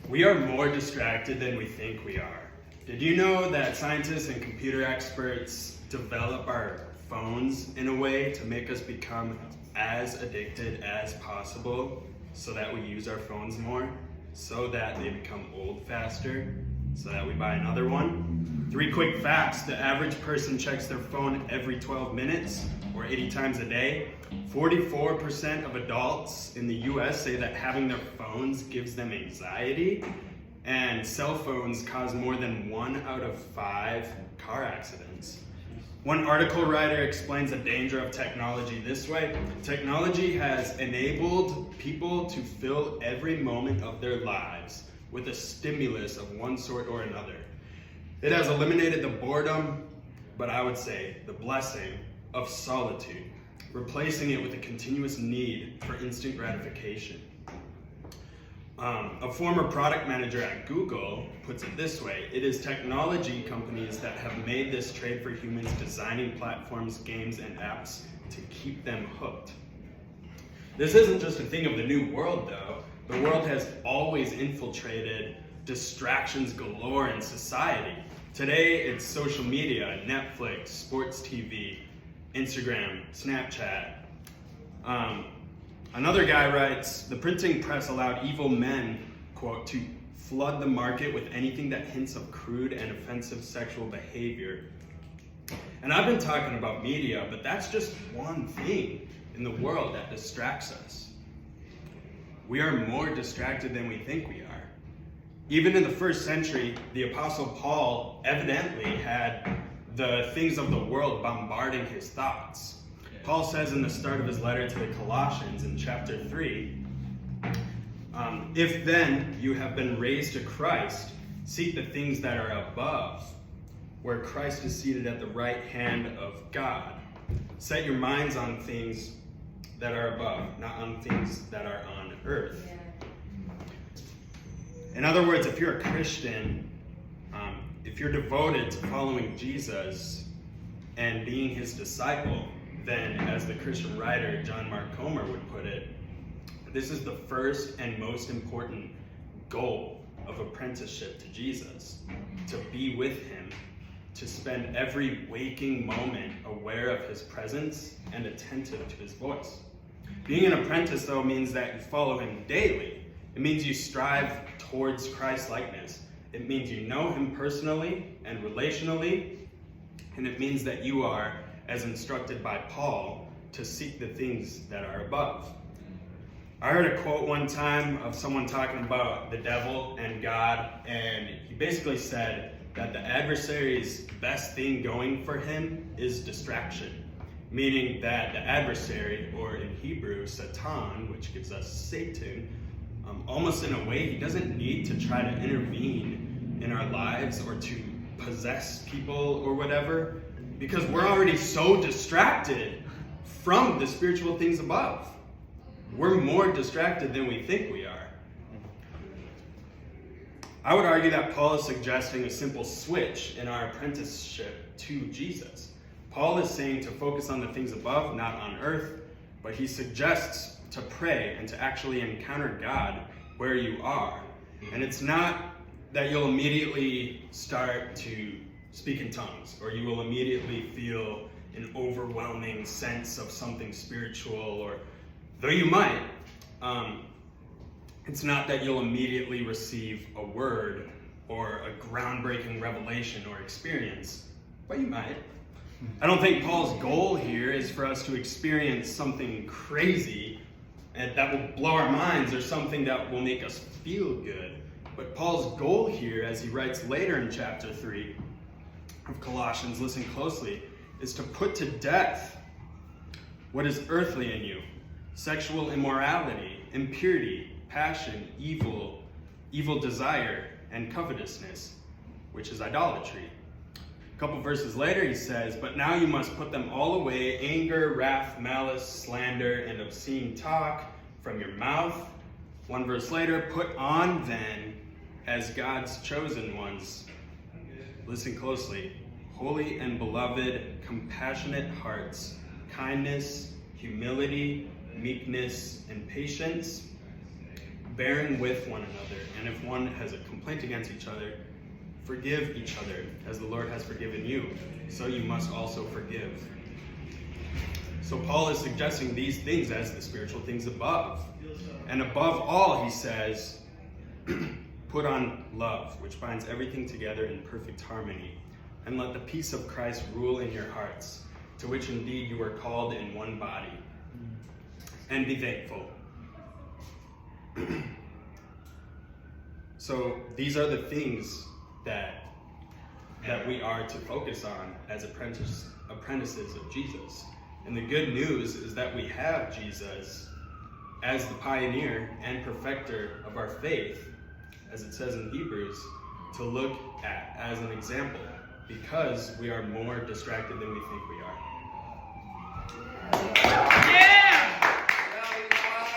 We are more distracted than we think we are. Did you know that scientists and computer experts develop our phones in a way to make us become as addicted as possible so that we use our phones more, so that they become old faster, so that we buy another one? 3 quick facts. The average person checks their phone every 12 minutes or 80 times a day. 44% of adults in the US say that having their phones gives them anxiety, and cell phones cause more than 1 out of 5 car accidents. One article writer explains the danger of technology this way: technology has enabled people to fill every moment of their lives with a stimulus of one sort or another. It has eliminated the boredom, but I would say the blessing of solitude, replacing it with a continuous need for instant gratification. A former product manager at Google puts it this way: it is technology companies that have made this trade for humans, designing platforms, games, and apps to keep them hooked. This isn't just a thing of the new world, though. The world has always infiltrated distractions galore in society. Today, it's social media, Netflix, sports TV, Instagram, Snapchat. Another guy writes, the printing press allowed evil men, quote, to flood the market with anything that hints of crude and offensive sexual behavior. And I've been talking about media, but that's just one thing in the world that distracts us. We are more distracted than we think we are. Even in the first century, the Apostle Paul evidently had the things of the world bombarding his thoughts. Paul says in the start of his letter to the Colossians in chapter 3, if then you have been raised to Christ, seek the things that are above, where Christ is seated at the right hand of God. Set your minds on things that are above, not on things that are on earth. In other words, if you're a Christian, if you're devoted to following Jesus and being his disciple, then, as the Christian writer John Mark Comer would put it, this is the first and most important goal of apprenticeship to Jesus: to be with him, to spend every waking moment aware of his presence and attentive to his voice. Being an apprentice, though, means that you follow him daily. It means you strive towards Christ-likeness. It means you know him personally and relationally, and it means that you are, as instructed by Paul, to seek the things that are above. I heard a quote one time of someone talking about the devil and God, and he basically said that the adversary's best thing going for him is distraction, meaning that the adversary, or in Hebrew, Satan, which gives us Satan, almost in a way, he doesn't need to try to intervene in our lives or to possess people or whatever, because we're already so distracted from the spiritual things above. We're more distracted than we think we are. I would argue that Paul is suggesting a simple switch in our apprenticeship to Jesus. Paul is saying to focus on the things above, not on earth, but he suggests to pray and to actually encounter God where you are. And it's not that you'll immediately start to speak in tongues, or you will immediately feel an overwhelming sense of something spiritual, or though you might, it's not that you'll immediately receive a word or a groundbreaking revelation or experience, but you might. I don't think Paul's goal here is for us to experience something crazy and that will blow our minds, or something that will make us feel good. But Paul's goal here, as he writes later in chapter 3 of Colossians, listen closely, is to put to death what is earthly in you: sexual immorality, impurity, passion, evil desire, and covetousness, which is idolatry. A couple verses later he says, but now you must put them all away: anger, wrath, malice, slander, and obscene talk from your mouth. 1 verse later, put on then, as God's chosen ones, listen closely, holy and beloved, compassionate hearts, kindness, humility, meekness, and patience, bearing with one another, and if one has a complaint against each other, forgive each other, as the Lord has forgiven you, so you must also forgive. So Paul is suggesting these things as the spiritual things above. And above all, he says, put on love, which binds everything together in perfect harmony. And let the peace of Christ rule in your hearts, to which indeed you are called in one body. And be thankful. So these are the things that we are to focus on as apprentices of Jesus. And the good news is that we have Jesus as the pioneer and perfecter of our faith, as it says in Hebrews, to look at as an example, because we are more distracted than we think we are.